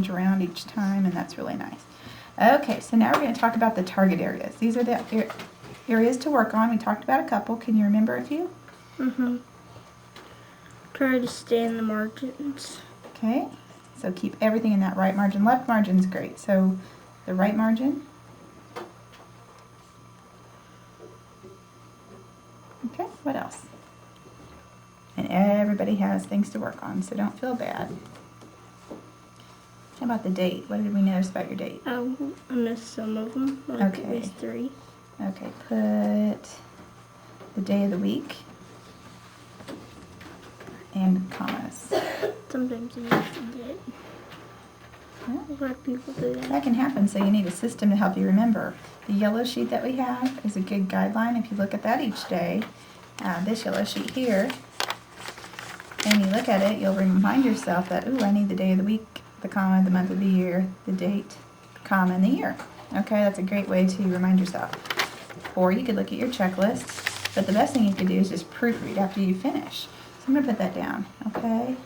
around each time, and that's really nice. Okay, so now we're going to talk about the target areas. These are the areas to work on. We talked about a couple. Can you remember a few? Try to stay in the margins. Okay, so keep everything in that right margin. Left margin's great. So the right margin. Okay, what else? And everybody has things to work on, so don't feel bad. How about the date? What did we notice about your date? Oh, I missed some of them, like Okay. at least 3. Okay, put the day of the week and commas. Sometimes you just forget. A lot of people do that. That can happen, so you need a system to help you remember. The yellow sheet that we have is a good guideline. If you look at that each day, this yellow sheet here, and you look at it, you'll remind yourself that, ooh, I need the day of the week, the comma, the month of the year, the date, comma, and the year. Okay, that's a great way to remind yourself. Or you could look at your checklist, but the best thing you could do is just proofread after you finish. So I'm going to put that down, okay?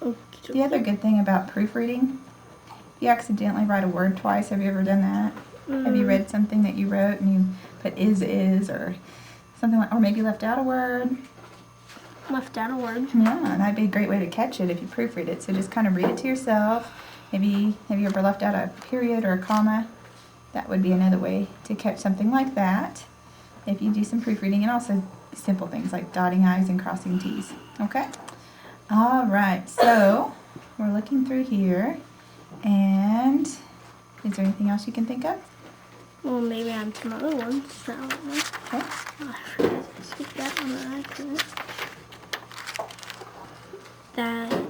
Okay. The other good thing about proofreading, if you accidentally write a word twice, have you ever done that? Have you read something that you wrote and you put is, or something like, or maybe left out a word? Left out a word. Yeah, that'd be a great way to catch it if you proofread it. So just kind of read it to yourself. Maybe, have you ever left out a period or a comma? That would be another way to catch something like that if you do some proofreading, and also simple things like dotting I's and crossing T's. Okay? All right, so we're looking through here, and is there anything else you can think of? Well, maybe I have some other ones. So I don't know. Okay. Oh, I forgot to skip that one on accident. That.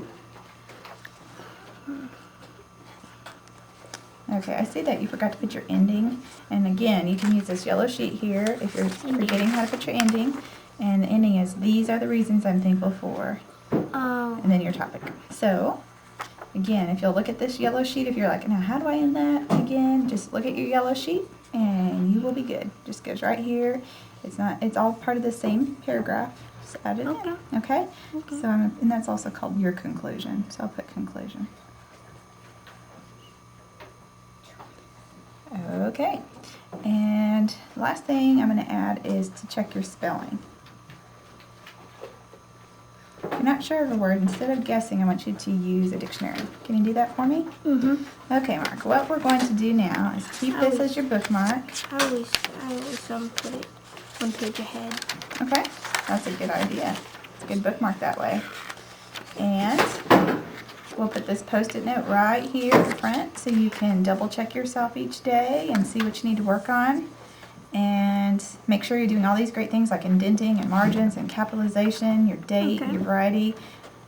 Okay, I see that you forgot to put your ending, and again, you can use this yellow sheet here if you're forgetting how to put your ending, and the ending is, these are the reasons I'm thankful for, and then your topic. So, again, if you'll look at this yellow sheet, if you're like, now how do I end that again, just look at your yellow sheet, and you will be good. Just goes right here. It's all part of the same paragraph. Just add it in, okay? So, and that's also called your conclusion, so I'll put conclusion. Okay, and last thing I'm going to add is to check your spelling. If you're not sure of a word, instead of guessing, I want you to use a dictionary. Can you do that for me? Okay, Mark, what we're going to do now is keep this as your bookmark. I always put it 1 page ahead. Okay, that's a good idea. It's a good bookmark that way. And we'll put this Post-it note right here at the front so you can double check yourself each day and see what you need to work on. And make sure you're doing all these great things like indenting and margins and capitalization, your date, your variety.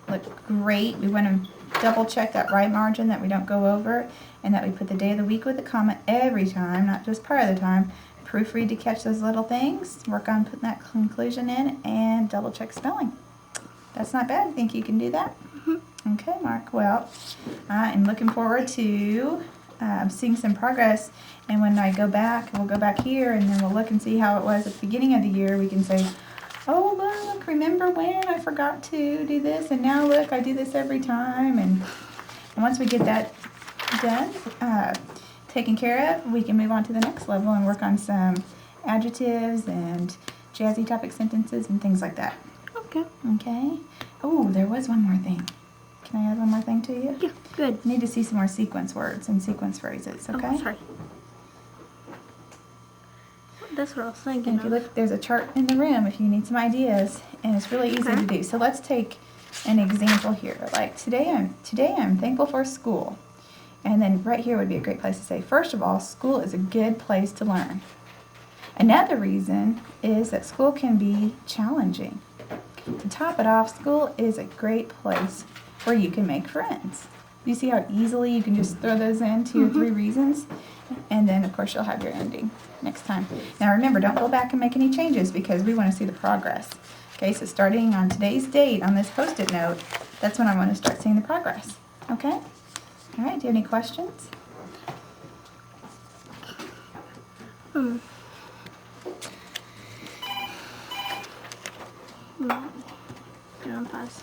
Look great. We want to double check that right margin, that we don't go over, and that we put the day of the week with a comma every time, not just part of the time. Proofread to catch those little things. Work on putting that conclusion in, and double check spelling. That's not bad. Think you can do that? Okay, Mark. Well, I am looking forward to seeing some progress. And when I go back, we'll go back here, and then we'll look and see how it was at the beginning of the year. We can say, oh, look, remember when I forgot to do this, and now look, I do this every time. And once we get that done, taken care of, we can move on to the next level and work on some adjectives and jazzy topic sentences and things like that. Okay. Oh, there was one more thing. Can I add one more thing to you? Yeah, good. I need to see some more sequence words and sequence phrases, okay? Oh, sorry. That's what I was thinking And if you look, there's a chart in the room if you need some ideas, and it's really easy to do. So let's take an example here. Like today I'm thankful for school. And then right here would be a great place to say, first of all, school is a good place to learn. Another reason is that school can be challenging. To top it off, school is a great place where you can make friends. You see how easily you can just throw those into your 3 reasons? And then, of course, you'll have your ending next time. Now, remember, don't go back and make any changes because we want to see the progress. Okay, so starting on today's date on this Post-it note, that's when I want to start seeing the progress. Okay? All right, do you have any questions? Pause.